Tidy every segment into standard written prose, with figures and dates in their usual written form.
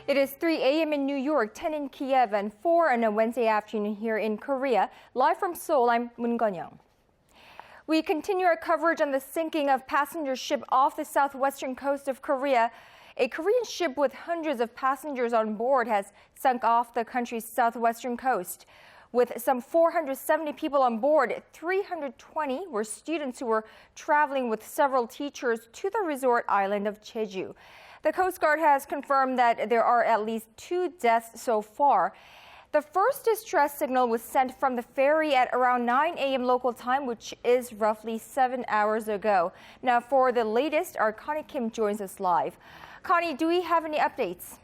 It is 3 a.m. in New York, 10 in Kiev, and 4 on a Wednesday afternoon here in Korea. Live from Seoul, I'm Connie-young. We continue our coverage on the sinking of passenger ship off the southwestern coast of Korea. A Korean ship with hundreds of passengers on board has sunk off the country's southwestern coast. With some 470 people on board, 320 were students who were traveling with several teachers to the resort island of Jeju. The Coast Guard has confirmed that there are at least 2 deaths so far. The first distress signal was sent from the ferry at around 9 a.m. local time, which is roughly 7 hours ago. Now, for the latest, our Connie Kim joins us live. Connie, do we have any updates?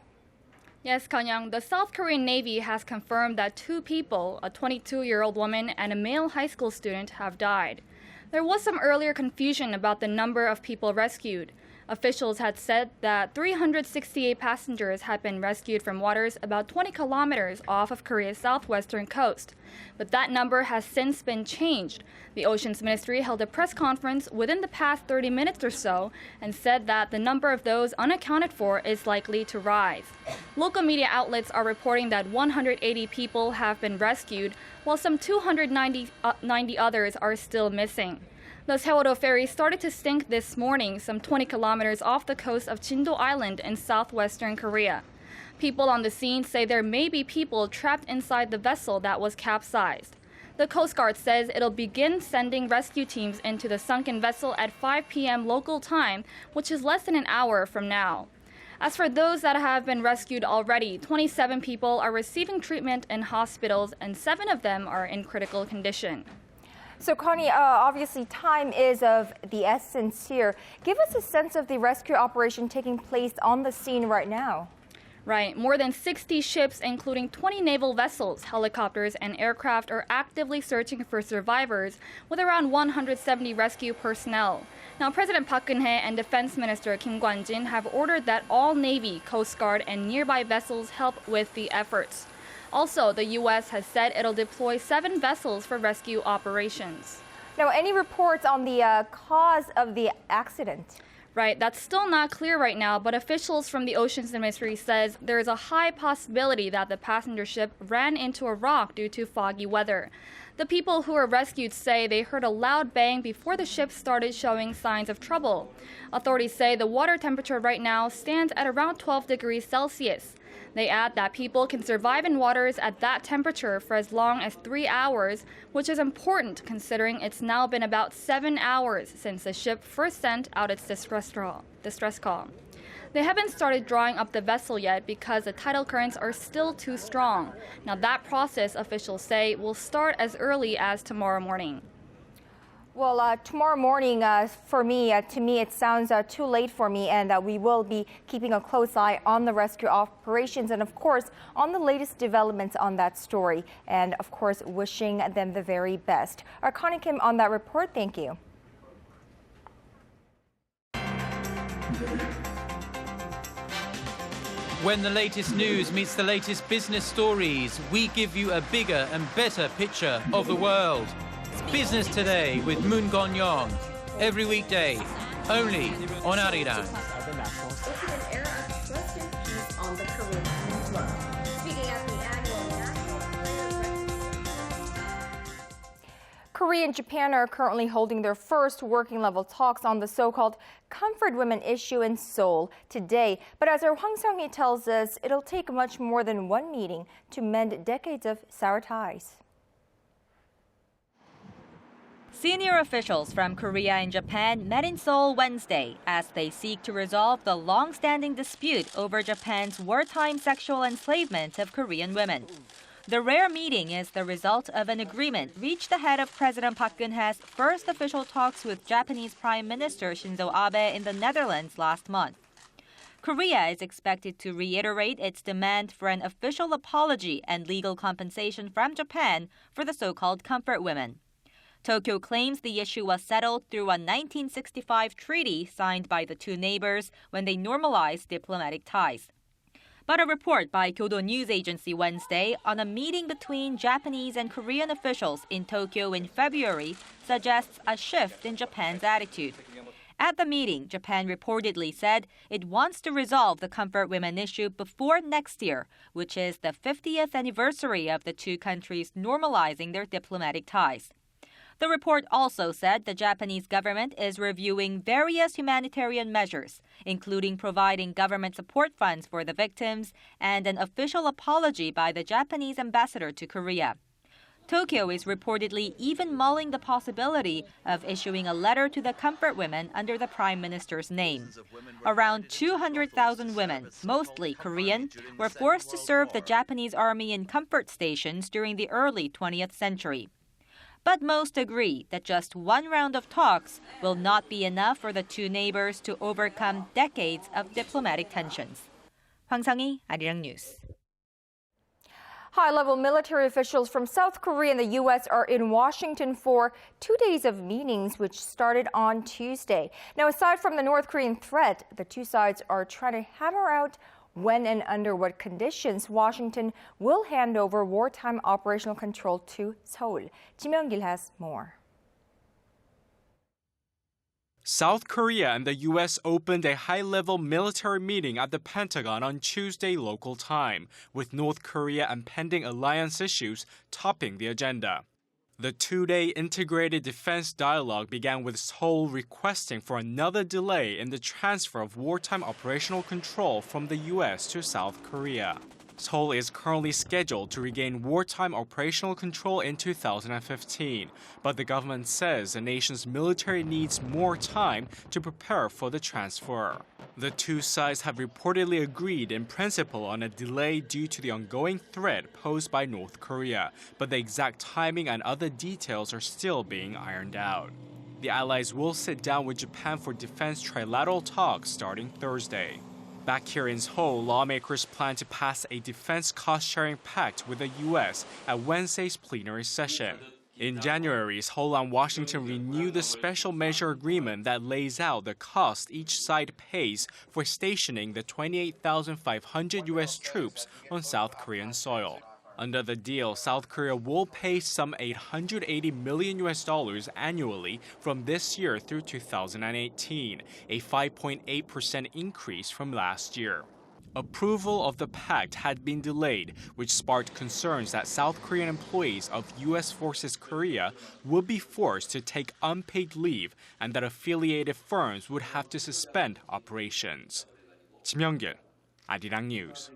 Yes, Conn-young, the South Korean Navy has confirmed that 2 people, a 22-year-old woman and a male high school student, have died. There was some earlier confusion about the number of people rescued. Officials had said that 368 passengers had been rescued from waters about 20 kilometers off of Korea's southwestern coast. But that number has since been changed. The Oceans Ministry held a press conference within the past 30 minutes or so and said that the number of those unaccounted for is likely to rise. Local media outlets are reporting that 180 people have been rescued, while some 290 others are still missing. The Jeju ferry started to sink this morning, some 20 kilometers off the coast of Jeju Island in southwestern Korea. People on the scene say there may be people trapped inside the vessel that was capsized. The Coast Guard says it'll begin sending rescue teams into the sunken vessel at 5 p.m. local time, which is less than an hour from now. As for those that have been rescued already, 27 people are receiving treatment in hospitals and 7 of them are in critical condition. So, Connie, obviously time is of the essence here. Give us a sense of the rescue operation taking place on the scene right now. Right. More than 60 ships, including 20 naval vessels, helicopters, and aircraft, are actively searching for survivors, with around 170 rescue personnel. Now, President Park Geun-hye and Defense Minister Kim Kwon-jin have ordered that all Navy, Coast Guard, and nearby vessels help with the efforts. Also, the U.S. has said it'll deploy 7 vessels for rescue operations. Now, any reports on the cause of the accident? Right, that's still not clear right now, but officials from the Oceans Ministry says there is a high possibility that the passenger ship ran into a rock due to foggy weather. The people who were rescued say they heard a loud bang before the ship started showing signs of trouble. Authorities say the water temperature right now stands at around 12 degrees Celsius. They add that people can survive in waters at that temperature for as long as 3 hours, which is important considering it's now been about 7 hours since the ship first sent out its distress call. They haven't started drawing up the vessel yet because the tidal currents are still too strong. Now that process, officials say, will start as early as tomorrow morning. Well, tomorrow morning, to me, it sounds too late for me, and we will be keeping a close eye on the rescue operations and, of course, on the latest developments on that story, and, of course, wishing them the very best. Our Connie Kim on that report. Thank you. When the latest news meets the latest business stories, we give you a bigger and better picture of the world. Business Today with Conn-young. Every weekday, only on ARIRANG. It's an era of trust and peace on the Korean Peninsula. Speaking at the annual Korea and Japan are currently holding their first working-level talks on the so-called comfort women issue in Seoul today. But as our Hwang Seong-hee tells us, it'll take much more than one meeting to mend decades of sour ties. Senior officials from Korea and Japan met in Seoul Wednesday as they seek to resolve the long-standing dispute over Japan's wartime sexual enslavement of Korean women. The rare meeting is the result of an agreement reached ahead of President Park Geun-hye's first official talks with Japanese Prime Minister Shinzo Abe in the Netherlands last month. Korea is expected to reiterate its demand for an official apology and legal compensation from Japan for the so-called comfort women. Tokyo claims the issue was settled through a 1965 treaty signed by the 2 neighbors when they normalized diplomatic ties. But a report by Kyodo News Agency Wednesday on a meeting between Japanese and Korean officials in Tokyo in February suggests a shift in Japan's attitude. At the meeting, Japan reportedly said it wants to resolve the comfort women issue before next year, which is the 50th anniversary of the two countries normalizing their diplomatic ties. The report also said the Japanese government is reviewing various humanitarian measures, including providing government support funds for the victims and an official apology by the Japanese ambassador to Korea. Tokyo is reportedly even mulling the possibility of issuing a letter to the comfort women under the prime minister's name. Around 200,000 women, mostly Korean, were forced to serve the Japanese army in comfort stations during the early 20th century. But most agree that just one round of talks will not be enough for the two neighbors to overcome decades of diplomatic tensions. Hwang Sang-hee, ARIRANG News. High-level military officials from South Korea and the U.S. are in Washington for 2 days of meetings, which started on Tuesday. Now, aside from the North Korean threat, the two sides are trying to hammer out when and under what conditions Washington will hand over wartime operational control to Seoul. Kim Young-gil has more. South Korea and the U.S. opened a high-level military meeting at the Pentagon on Tuesday local time, with North Korea and pending alliance issues topping the agenda. The two-day integrated defense dialogue began with Seoul requesting for another delay in the transfer of wartime operational control from the U.S. to South Korea. Seoul is currently scheduled to regain wartime operational control in 2015, but the government says the nation's military needs more time to prepare for the transfer. The two sides have reportedly agreed in principle on a delay due to the ongoing threat posed by North Korea, but the exact timing and other details are still being ironed out. The allies will sit down with Japan for defense trilateral talks starting Thursday. Back here in Seoul, lawmakers plan to pass a defense cost-sharing pact with the U.S. at Wednesday's plenary session. In January, Seoul and Washington renewed the special measure agreement that lays out the cost each side pays for stationing the 28,500 U.S. troops on South Korean soil. Under the deal, South Korea will pay some $880 million annually from this year through 2018, a 5.8% increase from last year. Approval of the pact had been delayed, which sparked concerns that South Korean employees of U.S. Forces Korea would be forced to take unpaid leave and that affiliated firms would have to suspend operations. Kim Young-gil, ARIRANG News.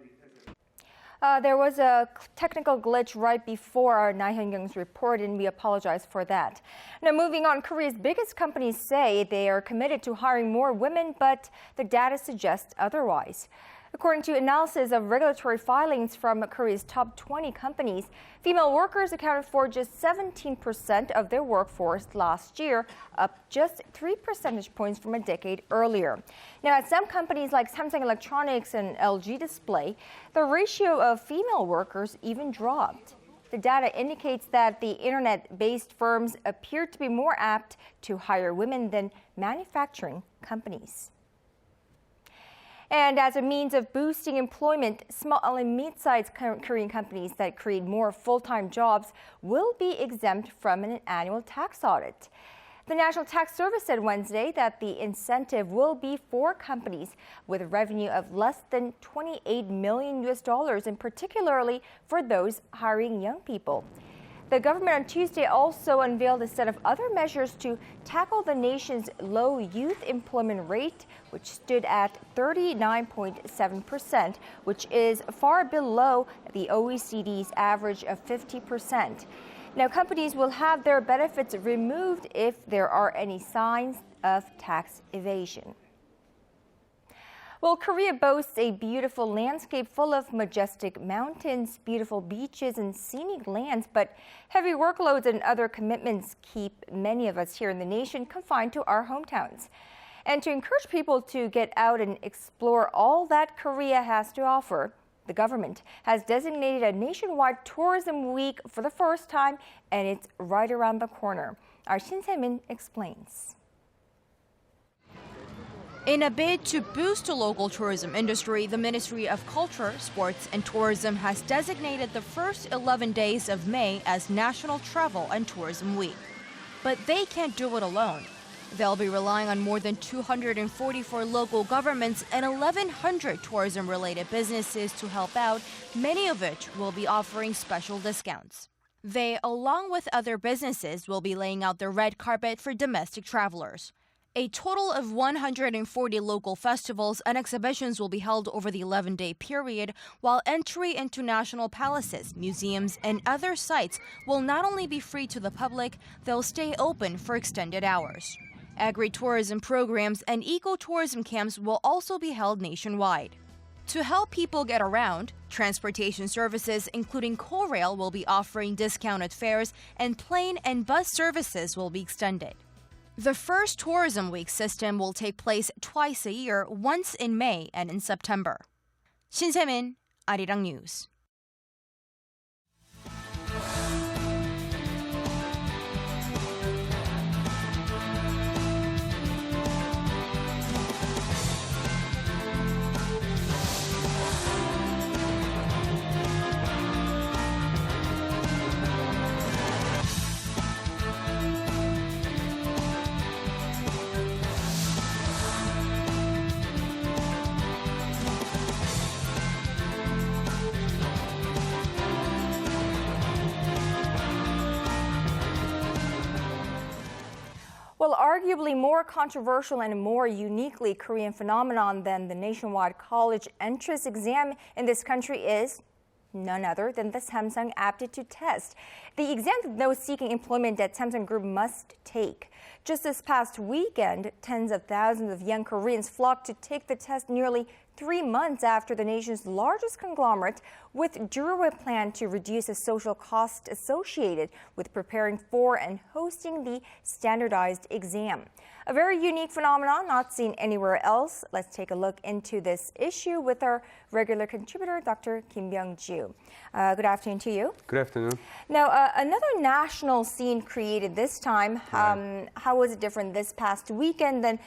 There was a technical glitch right before Na Hyun-kyung's report, and we apologize for that. Now, moving on, Korea's biggest companies say they are committed to hiring more women, but the data suggests otherwise. According to analysis of regulatory filings from Korea's top 20 companies, female workers accounted for just 17% of their workforce last year, up just 3 percentage points from a decade earlier. Now, at some companies like Samsung Electronics and LG Display, the ratio of female workers even dropped. The data indicates that the internet-based firms appear to be more apt to hire women than manufacturing companies. And as a means of boosting employment, small and mid-sized Korean companies that create more full-time jobs will be exempt from an annual tax audit. The National Tax Service said Wednesday that the incentive will be for companies with a revenue of less than $28 million, and particularly for those hiring young people. The government on Tuesday also unveiled a set of other measures to tackle the nation's low youth employment rate, which stood at 39.7%, which is far below the OECD's average of 50%. Now, companies will have their benefits removed if there are any signs of tax evasion. Well, Korea boasts a beautiful landscape full of majestic mountains, beautiful beaches, and scenic lands, but heavy workloads and other commitments keep many of us here in the nation confined to our hometowns. And to encourage people to get out and explore all that Korea has to offer, the government has designated a nationwide tourism week for the first time, and it's right around the corner. Our Shin Se-min explains. In a bid to boost the local tourism industry, the Ministry of Culture, Sports and Tourism has designated the first 11 days of May as National Travel and Tourism Week. But they can't do it alone. They'll be relying on more than 244 local governments and 1,100 tourism-related businesses to help out, many of which will be offering special discounts. They, along with other businesses, will be laying out the red carpet for domestic travelers. A total of 140 local festivals and exhibitions will be held over the 11-day period, while entry into national palaces, museums, and other sites will not only be free to the public, they'll stay open for extended hours. Agri-tourism programs and eco-tourism camps will also be held nationwide. To help people get around, transportation services including Korail will be offering discounted fares and plane and bus services will be extended. The first Tourism Week system will take place twice a year, once in May and in September. 신세민, 아리랑 뉴스. Well, arguably more controversial and more uniquely Korean phenomenon than the nationwide college entrance exam in this country is none other than the Samsung aptitude test, the exam that those seeking employment at Samsung Group must take. Just this past weekend, tens of thousands of young Koreans flocked to take the test nearly 3 months after the nation's largest conglomerate withdrew a plan to reduce the social cost associated with preparing for and hosting the standardized exam. A very unique phenomenon not seen anywhere else. Let's take a look into this issue with our regular contributor, Dr. Kim Byung-ju. Good afternoon to you. Good afternoon. Now, another national scene created this time. How was it different this past weekend than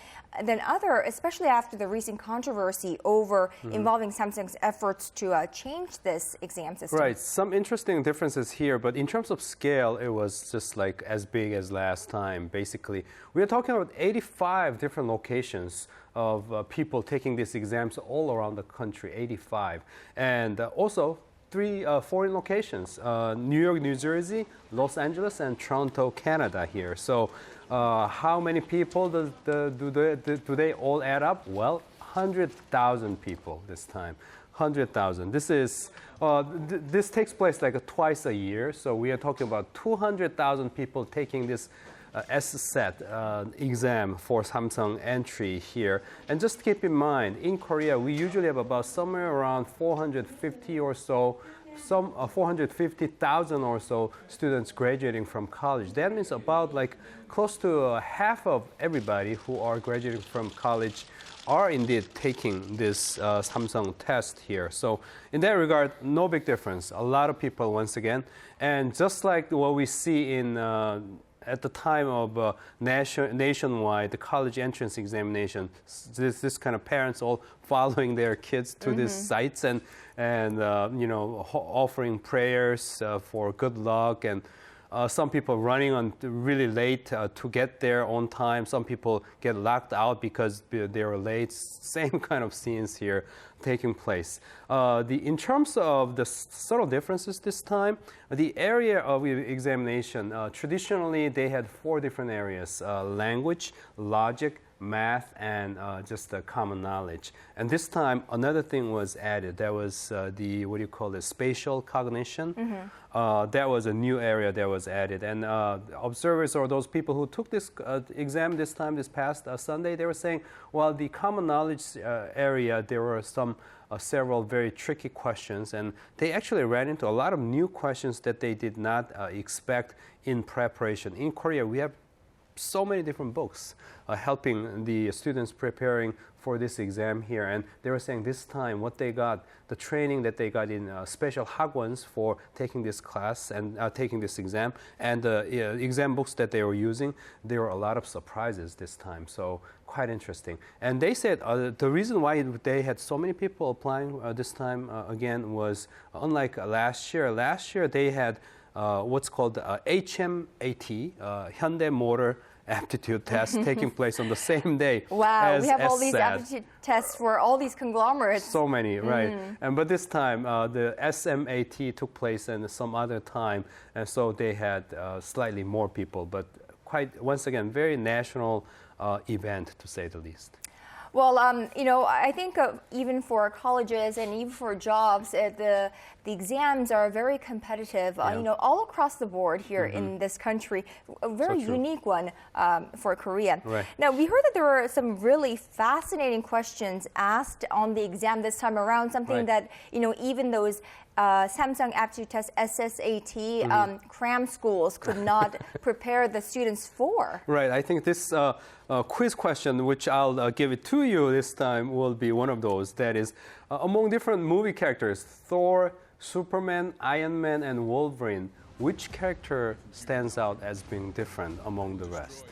other, especially after the recent controversy over involving Samsung's efforts to change this exam system? Right, some interesting differences here, but in terms of scale, it was just like as big as last time, basically. We are talking about 85 different locations of people taking these exams all around the country, 85. And also 3 foreign locations, New York, New Jersey, Los Angeles, and Toronto, Canada here. So how many people do they all add up? Well, 100,000 people this time. 100,000. This takes place like twice a year. So we are talking about 200,000 people taking this SSET exam for Samsung entry here. And just keep in mind, in Korea, we usually have about somewhere around 450 or so, 450,000 or so students graduating from college. That means about like close to half of everybody who are graduating from college are indeed taking this Samsung test here. So in that regard, no big difference. A lot of people once again. And just like what we see in at the time of nationwide the college entrance examination, this kind of parents all following their kids to these sites and you know, offering prayers for good luck, and some people running on really late to get there on time. Some people get locked out because they were late. Same kind of scenes here taking place. In terms of the subtle differences this time, the area of examination, traditionally they had 4 different areas: language, logic, math, and just the common knowledge. And this time, another thing was added. That was the, what do you call it, spatial cognition. That was a new area that was added. And observers, or those people who took this exam this past Sunday, they were saying, well, the common knowledge area, there were several very tricky questions, and they actually ran into a lot of new questions that they did not expect in preparation. In Korea, we have so many different books helping the students preparing for this exam here, and they were saying this time what they got, the training that they got in special hagwons for taking this class and taking this exam, and the exam books that they were using, there were a lot of surprises this time, so quite interesting. And they said the reason why they had so many people applying this time again was unlike last year. Last year they had what's called HMAT, Hyundai Motor aptitude tests taking place on the same day. Wow, as we have all these SAT. aptitude tests for all these conglomerates. So many, right? But this time, the SMAT took place in some other time, and so they had slightly more people, but quite, once again, very national event, to say the least. Well, I think even for colleges and even for jobs, the exams are very competitive, all across the board here in this country. A very unique one for Korea. Right. Now, we heard that there were some really fascinating questions asked on the exam this time around, something that, even those Samsung aptitude test, SSAT, cram schools could not prepare the students for. Right. I think this quiz question, which I'll give it to you this time, will be one of those. That is, among different movie characters, Thor, Superman, Iron Man, and Wolverine, which character stands out as being different among the rest?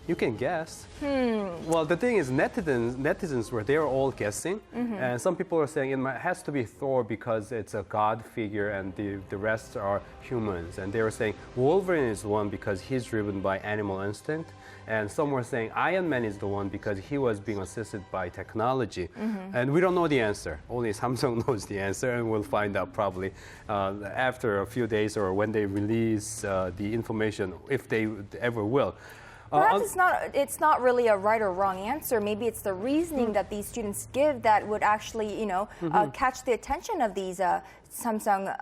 You can guess. Well, the thing is, netizens were there all guessing, and some people are saying it has to be Thor because it's a god figure and the rest are humans. And they were saying Wolverine is the one because he's driven by animal instinct, and some were saying Iron Man is the one because he was being assisted by technology. And we don't know the answer. Only Samsung knows the answer, and we'll find out probably after a few days or when they release the information, if they ever will. Perhaps it's not really a right or wrong answer. Maybe it's the reasoning that these students give that would actually, catch the attention of these Samsung,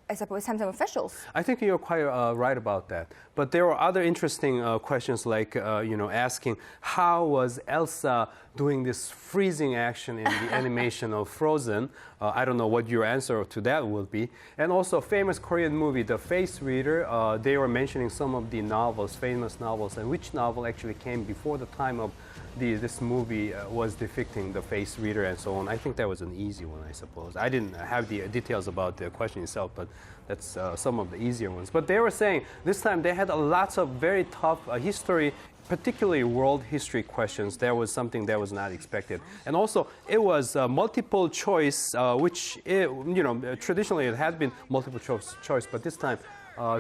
I suppose, Samsung officials. I think you're quite right about that. But there were other interesting questions like, asking how was Elsa doing this freezing action in the animation of Frozen? I don't know what your answer to that will be. And also, famous Korean movie, The Face Reader. They were mentioning some of the novels, famous novels, and which novel actually came before the time of this movie was depicting the face reader and so on. I think that was an easy one, I suppose. I didn't have the details about the question itself, but that's some of the easier ones. But they were saying this time they had lots of very tough history, particularly world history questions. That was something that was not expected. And also, it was multiple choice, which, traditionally it had been multiple choice, but this time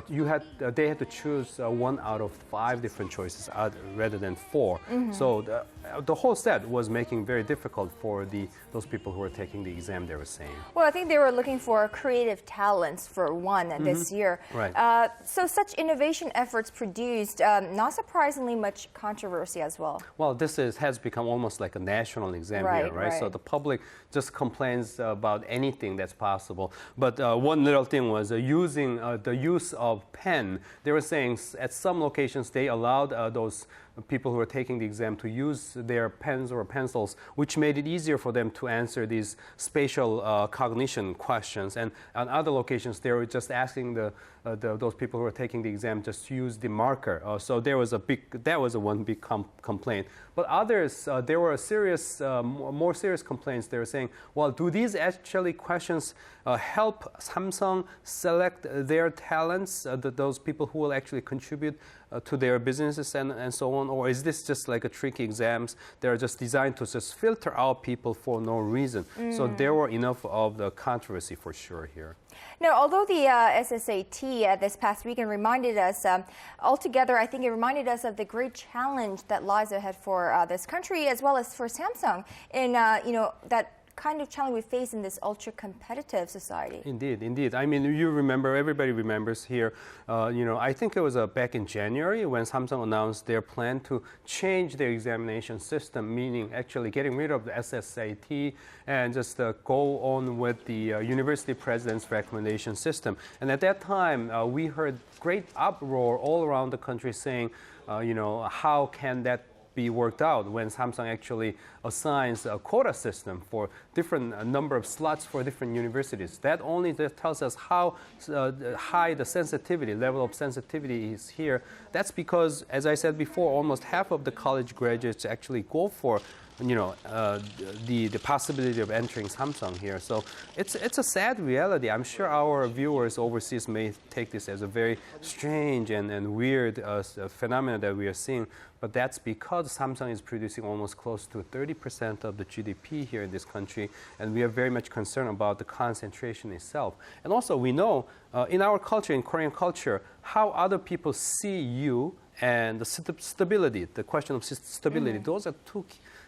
they had to choose 1 out of 5 different choices rather than 4. So the whole set was making very difficult for those people who were taking the exam, they were saying. Well, I think they were looking for creative talents for one this year. Right. So such innovation efforts produced, not surprisingly, much controversy as well. Well, this has become almost like a national exam here, right? So the public just complains about anything that's possible. But one little thing was the use of pen. They were saying at some locations they allowed those people who were taking the exam to use their pens or pencils, which made it easier for them to answer these spatial cognition questions. And on other locations, they were just asking those people who were taking the exam just to use the marker. So that was one big complaint. But others, there were more serious complaints. They were saying, well, do these actually questions help Samsung select their talents, those people who will actually contribute to their businesses and so on? Or is this just like a tricky exams? They're just designed to just filter out people for no reason. So there were enough of the controversy for sure here. Now, although the SSAT this past weekend reminded us, altogether, I think it reminded us of the great challenge that lies ahead for this country as well as for Samsung in, that kind of challenge we face in this ultra-competitive society. Indeed. I mean, you remember, everybody remembers here, I think it was back in January when Samsung announced their plan to change their examination system, meaning actually getting rid of the SSAT and just go on with the university president's recommendation system. And at that time, we heard great uproar all around the country saying, how can that be worked out when Samsung actually assigns a quota system for different number of slots for different universities. That only tells us how high the level of sensitivity is here. That's because, as I said before, almost half of the college graduates actually go for the possibility of entering Samsung here. So it's a sad reality. I'm sure our viewers overseas may take this as a very strange and weird phenomenon that we are seeing. But that's because Samsung is producing almost close to 30% of the GDP here in this country, and we are very much concerned about the concentration itself. And also, we know in our culture, in Korean culture, how other people see you and the stability, the question of stability. Those are two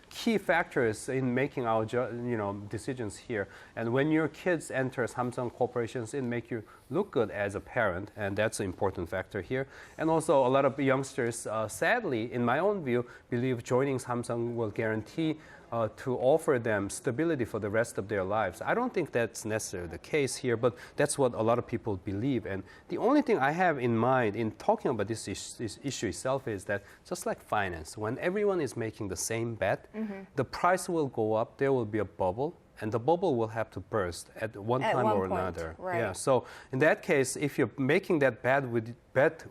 key factors in making our decisions here. And when your kids enter Samsung corporations, it make you look good as a parent, and that's an important factor here. And also, a lot of youngsters, sadly, in my own view, believe joining Samsung will guarantee to offer them stability for the rest of their lives. I don't think that's necessarily the case here, but that's what a lot of people believe. And the only thing I have in mind in talking about this issue itself is that just like finance, when everyone is making the same bet, the price will go up, there will be a bubble, and the bubble will have to burst at one time or another. Right. Yeah. So in that case, if you're making that bet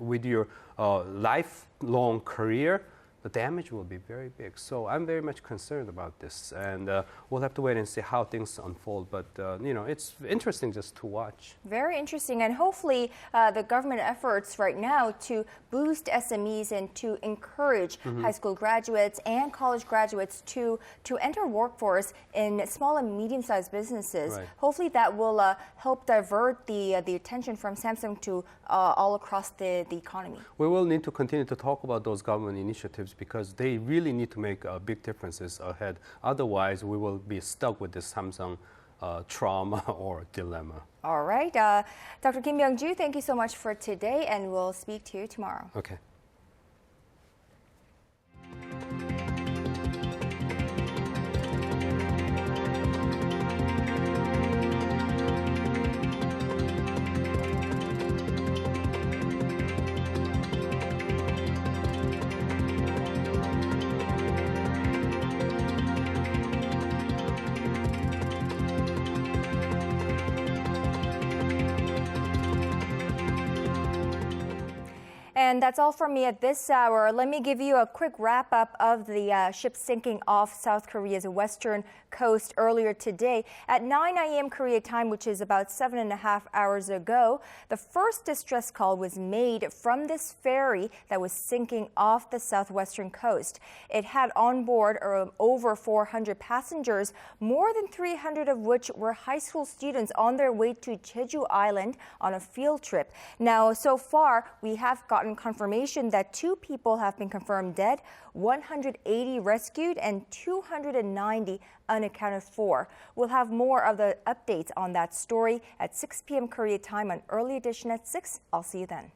with your lifelong career, the damage will be very big. So I'm very much concerned about this, and we'll have to wait and see how things unfold. But it's interesting just to watch. Very interesting, and hopefully the government efforts right now to boost SMEs and to encourage high school graduates and college graduates to enter workforce in small and medium-sized businesses. Right. Hopefully that will help divert the attention from Samsung to all across the economy. We will need to continue to talk about those government initiatives because they really need to make big differences ahead. Otherwise, we will be stuck with this Samsung trauma or dilemma. All right. Dr. Kim Young-ju, thank you so much for today, and we'll speak to you tomorrow. Okay. And that's all from me at this hour. Let me give you a quick wrap up of the ship sinking off South Korea's western coast earlier today. At 9 a.m. Korea time, which is about 7.5 hours ago, the first distress call was made from this ferry that was sinking off the southwestern coast. It had on board over 400 passengers, more than 300 of which were high school students on their way to Jeju Island on a field trip. Now, so far, we have gotten confirmation that 2 people have been confirmed dead, 180 rescued, and 290 unaccounted for. We'll have more of the updates on that story at 6 p.m. Korea time on Early Edition at 6. I'll see you then.